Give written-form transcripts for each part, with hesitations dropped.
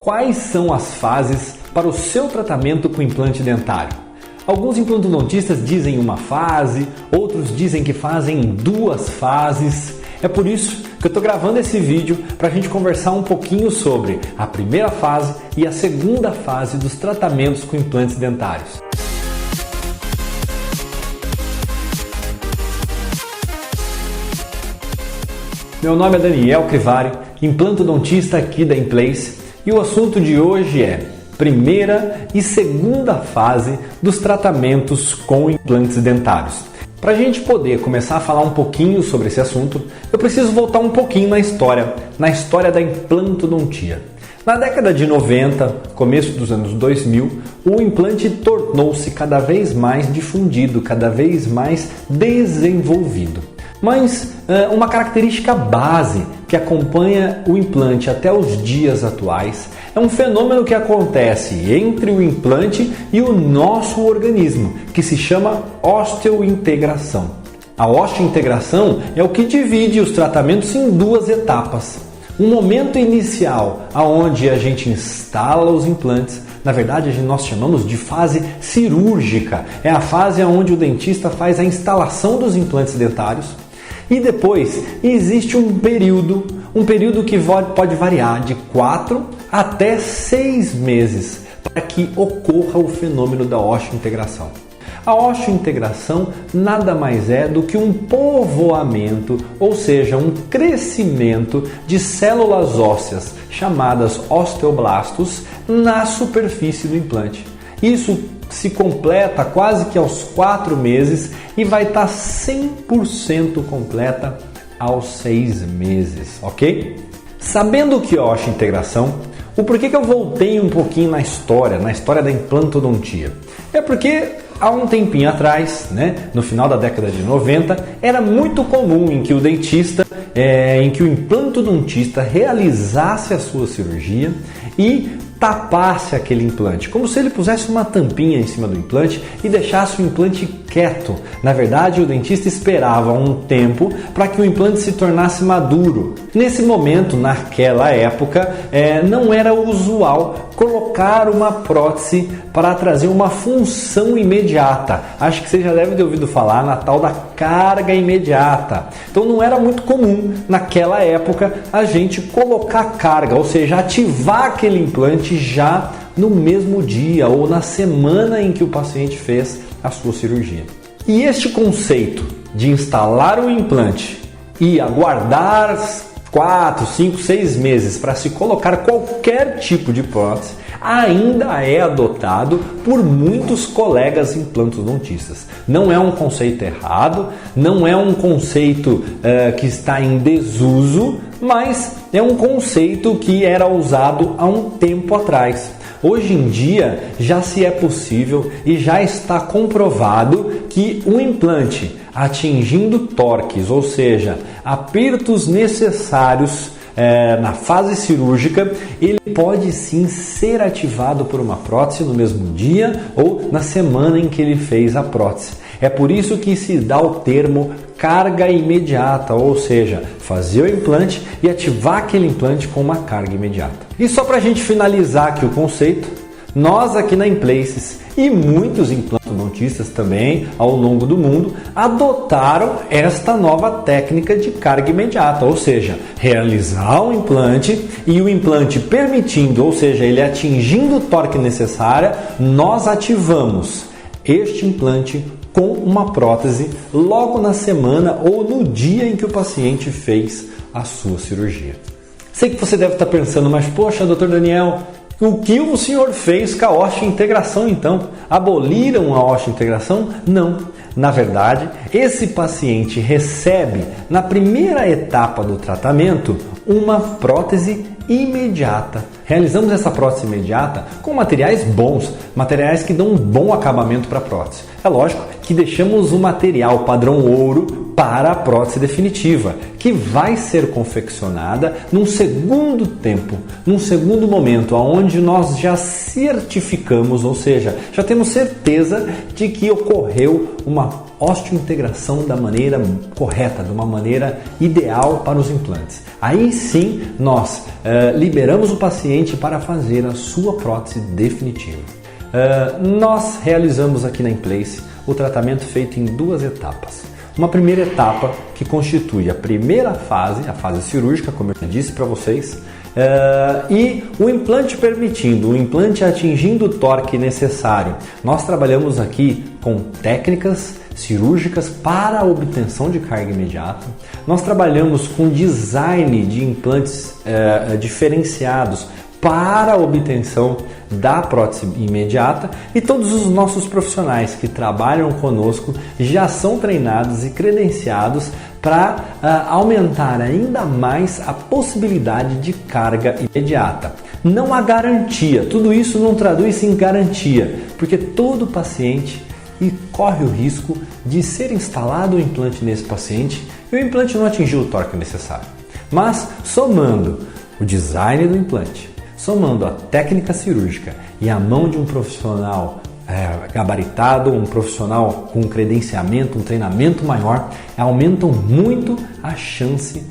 Quais são as fases para o seu tratamento com implante dentário? Alguns implantodontistas dizem uma fase, outros dizem que fazem em 2 fases. É por isso que eu estou gravando esse vídeo para a gente conversar um pouquinho sobre a primeira fase e a segunda fase dos tratamentos com implantes dentários. Meu nome é Daniel Crivari, implantodontista aqui da InPlace, e o assunto de hoje é primeira e segunda fase dos tratamentos com implantes dentários. Para a gente poder começar a falar um pouquinho sobre esse assunto, eu preciso voltar um pouquinho na história da implantodontia. Na década de 90, começo dos anos 2000, o implante tornou-se cada vez mais difundido, cada vez mais desenvolvido. Mas uma característica base que acompanha o implante até os dias atuais é um fenômeno que acontece entre o implante e o nosso organismo, que se chama osteointegração. A osteointegração é o que divide os tratamentos em 2 etapas. Um momento inicial, onde a gente instala os implantes. Na verdade, nós chamamos de fase cirúrgica. É a fase onde o dentista faz a instalação dos implantes dentários. E depois existe um período que pode variar de 4 até 6 meses para que ocorra o fenômeno da osteointegração. A osteointegração nada mais é do que um povoamento, ou seja, um crescimento de células ósseas chamadas osteoblastos na superfície do implante. Isso se completa quase que aos 4 meses e vai estar 100% completa aos 6 meses, ok? Sabendo o que é osteointegração, o porquê que eu voltei um pouquinho na história da implantodontia? É porque há um tempinho atrás, no final da década de 90, era muito comum em que o implantodontista realizasse a sua cirurgia e tapasse aquele implante, como se ele pusesse uma tampinha em cima do implante e deixasse o implante quieto. Na verdade, o dentista esperava um tempo para que o implante se tornasse maduro. Nesse momento, naquela época, não era usual colocar uma prótese para trazer uma função imediata. Acho que você já deve ter ouvido falar na tal da carga imediata. Então não era muito comum naquela época a gente colocar carga, ou seja, ativar aquele implante já no mesmo dia ou na semana em que o paciente fez a sua cirurgia. E este conceito de instalar o implante e aguardar 4, 5, 6 meses para se colocar qualquer tipo de prótese ainda é adotado por muitos colegas implantodontistas. Não é um conceito errado, não é um conceito que está em desuso, mas é um conceito que era usado há um tempo atrás. Hoje em dia já se é possível e já está comprovado que o implante atingindo torques, ou seja, apertos necessários na fase cirúrgica, ele pode sim ser ativado por uma prótese no mesmo dia ou na semana em que ele fez a prótese. É por isso que se dá o termo carga imediata, ou seja, fazer o implante e ativar aquele implante com uma carga imediata. E só para a gente finalizar aqui o conceito, nós aqui na InPlaces e muitos implantodontistas também ao longo do mundo adotaram esta nova técnica de carga imediata, ou seja, realizar um implante e o implante permitindo, ou seja, ele atingindo o torque necessário, nós ativamos este implante com uma prótese logo na semana ou no dia em que o paciente fez a sua cirurgia. Sei que você deve estar pensando, mas poxa, doutor Daniel, o que o senhor fez com a osteointegração então? Aboliram a osteointegração? Não. Na verdade, esse paciente recebe, na primeira etapa do tratamento, uma prótese imediata. Realizamos essa prótese imediata com materiais bons, materiais que dão um bom acabamento para a prótese. É lógico que deixamos o material padrão ouro para a prótese definitiva, que vai ser confeccionada num segundo tempo, num segundo momento, onde nós já certificamos, ou seja, já temos certeza de que ocorreu uma osteointegração da maneira correta, de uma maneira ideal para os implantes. Aí sim nós liberamos o paciente para fazer a sua prótese definitiva. Nós realizamos aqui na Inplace o tratamento feito em 2 etapas. Uma primeira etapa que constitui a primeira fase, a fase cirúrgica, como eu já disse para vocês, e o implante permitindo, o implante atingindo o torque necessário. Nós trabalhamos aqui com técnicas cirúrgicas para a obtenção de carga imediata. Nós trabalhamos com design de implantes diferenciados para a obtenção da prótese imediata, e todos os nossos profissionais que trabalham conosco já são treinados e credenciados para aumentar ainda mais a possibilidade de carga imediata. Não há garantia, tudo isso não traduz em garantia, porque todo paciente corre o risco de ser instalado o implante nesse paciente e o implante não atingir o torque necessário. Mas somando o design do implante, somando a técnica cirúrgica e a mão de um profissional gabaritado, um profissional com credenciamento, um treinamento maior, aumentam muito a chance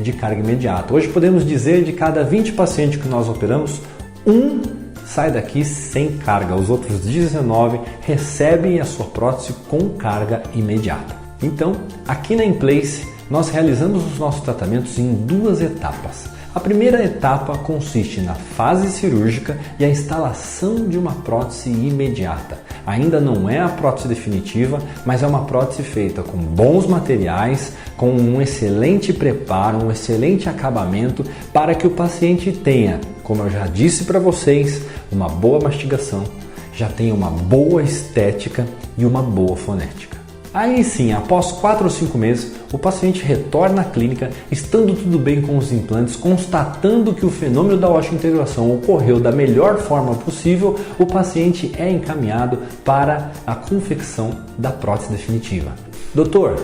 de carga imediata. Hoje podemos dizer de cada 20 pacientes que nós operamos, um sai daqui sem carga, os outros 19 recebem a sua prótese com carga imediata. Então, aqui na Inplace, nós realizamos os nossos tratamentos em 2 etapas. A primeira etapa consiste na fase cirúrgica e a instalação de uma prótese imediata. Ainda não é a prótese definitiva, mas é uma prótese feita com bons materiais, com um excelente preparo, um excelente acabamento, para que o paciente tenha, como eu já disse para vocês, uma boa mastigação, já tenha uma boa estética e uma boa fonética. Aí sim, após 4 ou 5 meses, o paciente retorna à clínica, estando tudo bem com os implantes, constatando que o fenômeno da osteointegração ocorreu da melhor forma possível, o paciente é encaminhado para a confecção da prótese definitiva. Doutor,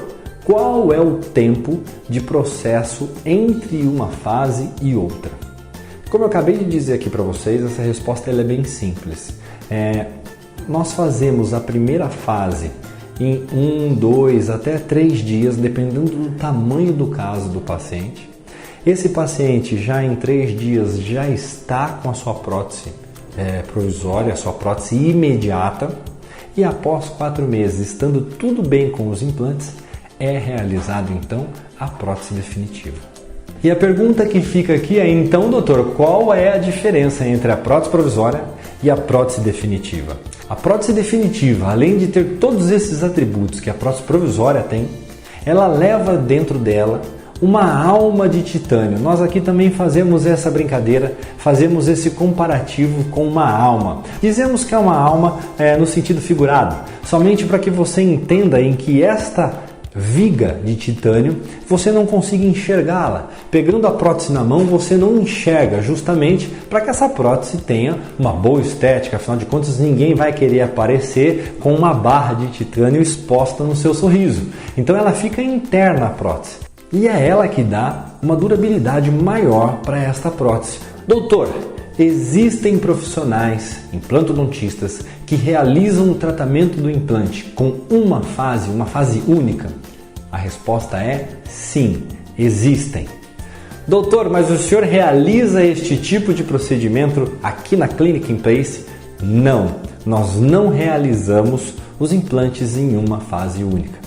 qual é o tempo de processo entre uma fase e outra? Como eu acabei de dizer aqui para vocês, essa resposta é bem simples. Nós fazemos a primeira fase em 1, 2 até 3 dias, dependendo do tamanho do caso do paciente. Esse paciente já em 3 dias já está com a sua prótese provisória, a sua prótese imediata, e após 4 meses, estando tudo bem com os implantes, é realizado então a prótese definitiva. E a pergunta que fica aqui é, então, doutor, qual é a diferença entre a prótese provisória e a prótese definitiva? A prótese definitiva, além de ter todos esses atributos que a prótese provisória tem, ela leva dentro dela uma alma de titânio. Nós aqui também fazemos essa brincadeira, fazemos esse comparativo com uma alma. Dizemos que é uma alma no sentido figurado, somente para que você entenda em que esta viga de titânio, você não consiga enxergá-la. Pegando a prótese na mão, você não enxerga, justamente para que essa prótese tenha uma boa estética. Afinal de contas, ninguém vai querer aparecer com uma barra de titânio exposta no seu sorriso. Então ela fica interna à prótese. E é ela que dá uma durabilidade maior para esta prótese. Doutor, existem profissionais, implantodontistas, que realizam o tratamento do implante com uma fase única? A resposta é sim, existem. Doutor, mas o senhor realiza este tipo de procedimento aqui na Clínica Inplace? Não, nós não realizamos os implantes em uma fase única.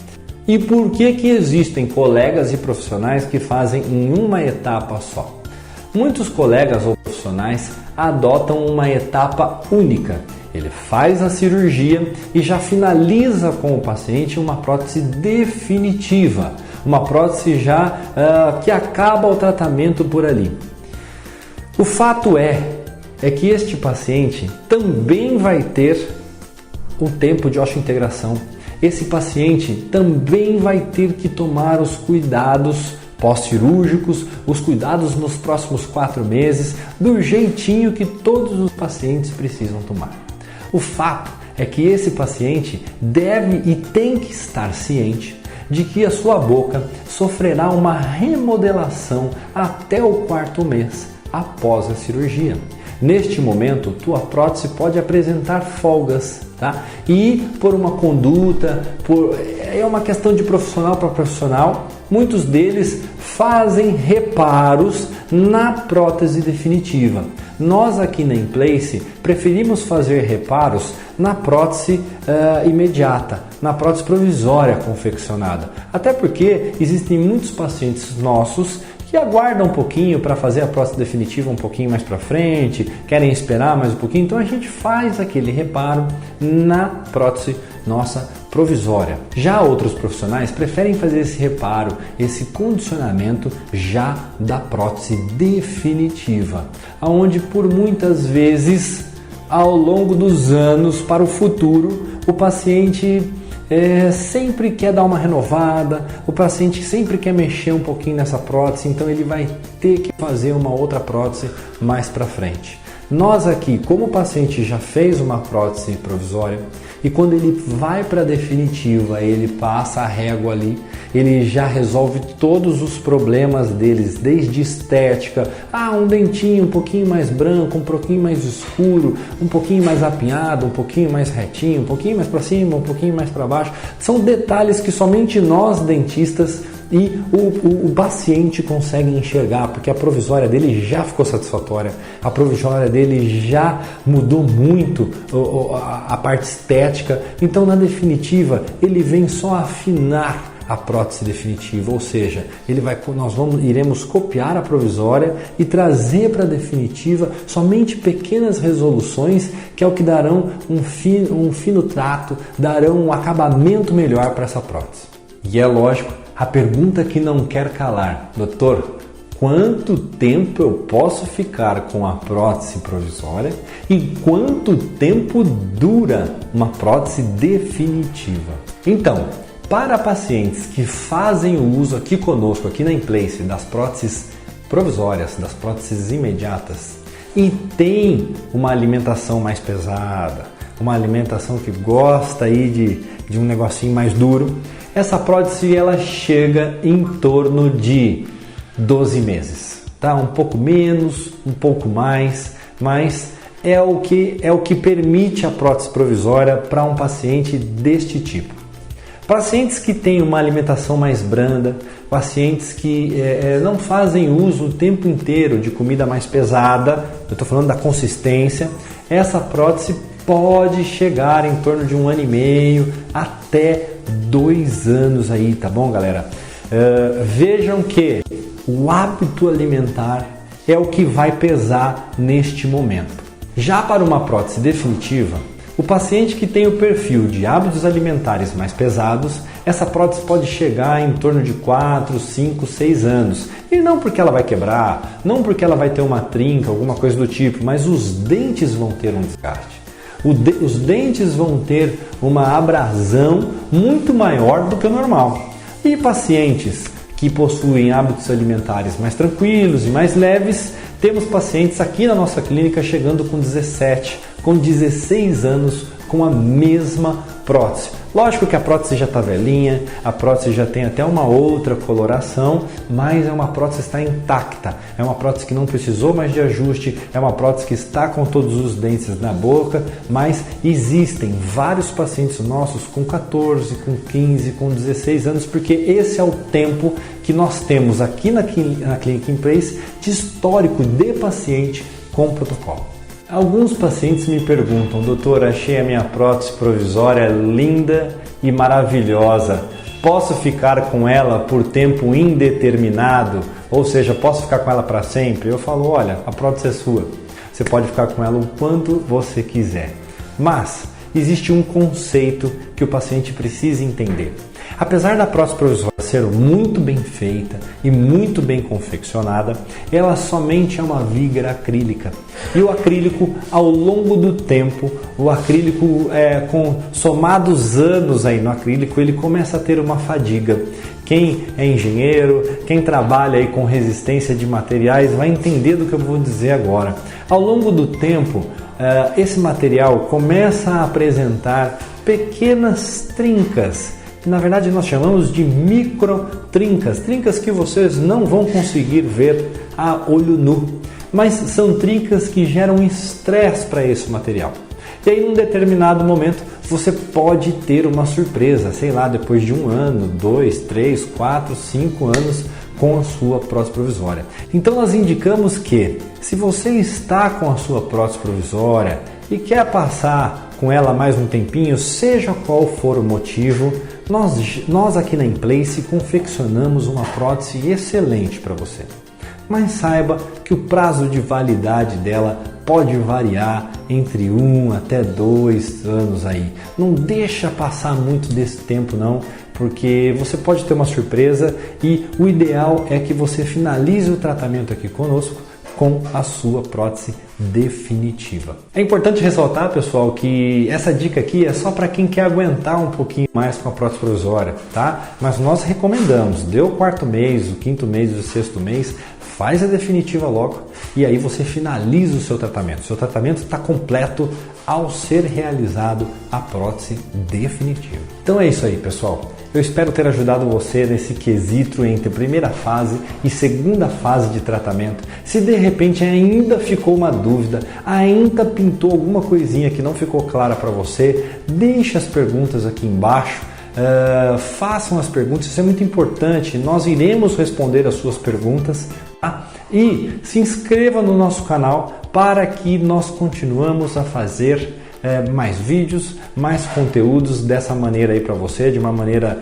E por que existem colegas e profissionais que fazem em uma etapa só? Muitos colegas ou profissionais adotam uma etapa única. Ele faz a cirurgia e já finaliza com o paciente uma prótese definitiva, uma prótese já que acaba o tratamento por ali. O fato é que este paciente também vai ter um tempo de osteointegração. Esse paciente também vai ter que tomar os cuidados pós-cirúrgicos, os cuidados nos próximos 4 meses, do jeitinho que todos os pacientes precisam tomar. O fato é que esse paciente deve e tem que estar ciente de que a sua boca sofrerá uma remodelação até o 4º mês após a cirurgia. Neste momento, tua prótese pode apresentar folgas, tá? E por uma conduta, é uma questão de profissional para profissional, muitos deles fazem reparos na prótese definitiva. Nós aqui na Inplace preferimos fazer reparos na prótese imediata, na prótese provisória confeccionada. Até porque existem muitos pacientes nossos que aguardam um pouquinho para fazer a prótese definitiva um pouquinho mais para frente, querem esperar mais um pouquinho, então a gente faz aquele reparo na prótese nossa provisória. Já outros profissionais preferem fazer esse reparo, esse condicionamento já da prótese definitiva, aonde por muitas vezes ao longo dos anos para o futuro o paciente sempre quer dar uma renovada, o paciente sempre quer mexer um pouquinho nessa prótese, então ele vai ter que fazer uma outra prótese mais para frente. Nós aqui, como o paciente já fez uma prótese provisória e quando ele vai para a definitiva, ele passa a régua ali, ele já resolve todos os problemas deles, desde estética, um dentinho um pouquinho mais branco, um pouquinho mais escuro, um pouquinho mais apinhado, um pouquinho mais retinho, um pouquinho mais para cima, um pouquinho mais para baixo. São detalhes que somente nós dentistas e o paciente consegue enxergar, porque a provisória dele já ficou satisfatória, a provisória dele já mudou muito a parte estética, então na definitiva ele vem só afinar a prótese definitiva, ou seja, nós iremos copiar a provisória e trazer para a definitiva somente pequenas resoluções que é o que darão um fino trato, darão um acabamento melhor para essa prótese. E é lógico, a pergunta que não quer calar, doutor, quanto tempo eu posso ficar com a prótese provisória e quanto tempo dura uma prótese definitiva? Então, para pacientes que fazem o uso aqui conosco, aqui na Inplace, das próteses provisórias, das próteses imediatas e tem uma alimentação mais pesada, uma alimentação que gosta aí de um negocinho mais duro, essa prótese ela chega em torno de 12 meses, tá? Um pouco menos, um pouco mais, mas é o que permite a prótese provisória para um paciente deste tipo. Pacientes que têm uma alimentação mais branda, pacientes que não fazem uso o tempo inteiro de comida mais pesada, eu estou falando da consistência, essa prótese pode chegar em torno de 1 ano e meio até 2 anos aí, tá bom, galera? Vejam que o hábito alimentar é o que vai pesar neste momento. Já para uma prótese definitiva, o paciente que tem o perfil de hábitos alimentares mais pesados, essa prótese pode chegar em torno de 4, 5, 6 anos. E não porque ela vai quebrar, não porque ela vai ter uma trinca, alguma coisa do tipo, mas os dentes vão ter um desgaste. Os dentes vão ter uma abrasão muito maior do que o normal. E pacientes que possuem hábitos alimentares mais tranquilos e mais leves, temos pacientes aqui na nossa clínica chegando com 17, com 16 anos com a mesma prótese. Lógico que a prótese já está velhinha, a prótese já tem até uma outra coloração, mas é uma prótese que está intacta, é uma prótese que não precisou mais de ajuste, é uma prótese que está com todos os dentes na boca, mas existem vários pacientes nossos com 14, com 15, com 16 anos, porque esse é o tempo que nós temos aqui na Clínica Inplace de histórico de paciente com protocolo. Alguns pacientes me perguntam, doutor, achei a minha prótese provisória linda e maravilhosa, posso ficar com ela por tempo indeterminado? Ou seja, posso ficar com ela para sempre? Eu falo, olha, a prótese é sua, você pode ficar com ela o quanto você quiser. Mas existe um conceito que o paciente precisa entender. Apesar da prótese provisória ser muito bem feita e muito bem confeccionada, ela somente é uma viga acrílica. E o acrílico, ao longo do tempo, o acrílico, com somados anos aí no acrílico, ele começa a ter uma fadiga. Quem é engenheiro, quem trabalha aí com resistência de materiais vai entender do que eu vou dizer agora. Ao longo do tempo, esse material começa a apresentar pequenas trincas. Na verdade nós chamamos de micro trincas, trincas que vocês não vão conseguir ver a olho nu, mas são trincas que geram estresse para esse material. E aí, num determinado momento, você pode ter uma surpresa, sei lá, depois de 1 ano, 2, 3, 4, 5 anos com a sua prótese provisória. Então nós indicamos que, se você está com a sua prótese provisória e quer passar com ela mais um tempinho, seja qual for o motivo, nós aqui na Inplace confeccionamos uma prótese excelente para você. Mas saiba que o prazo de validade dela pode variar entre 1 até 2 anos aí. Não deixa passar muito desse tempo não, porque você pode ter uma surpresa e o ideal é que você finalize o tratamento aqui conosco com a sua prótese definitiva. É importante ressaltar, pessoal, que essa dica aqui é só para quem quer aguentar um pouquinho mais com a prótese provisória, tá? Mas nós recomendamos, deu o 4º mês, o 5º mês e o 6º mês, faz a definitiva logo e aí você finaliza o seu tratamento. O seu tratamento está completo ao ser realizado a prótese definitiva. Então é isso aí, pessoal. Eu espero ter ajudado você nesse quesito entre primeira fase e segunda fase de tratamento. Se de repente ainda ficou uma dúvida, ainda pintou alguma coisinha que não ficou clara para você, deixe as perguntas aqui embaixo. Façam as perguntas, isso é muito importante. Nós iremos responder as suas perguntas, tá? E se inscreva no nosso canal para que nós continuamos a fazer mais vídeos, mais conteúdos dessa maneira aí para você, de uma maneira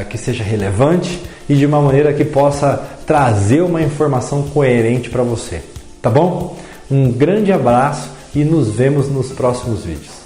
que seja relevante e de uma maneira que possa trazer uma informação coerente para você, tá bom? Um grande abraço e nos vemos nos próximos vídeos.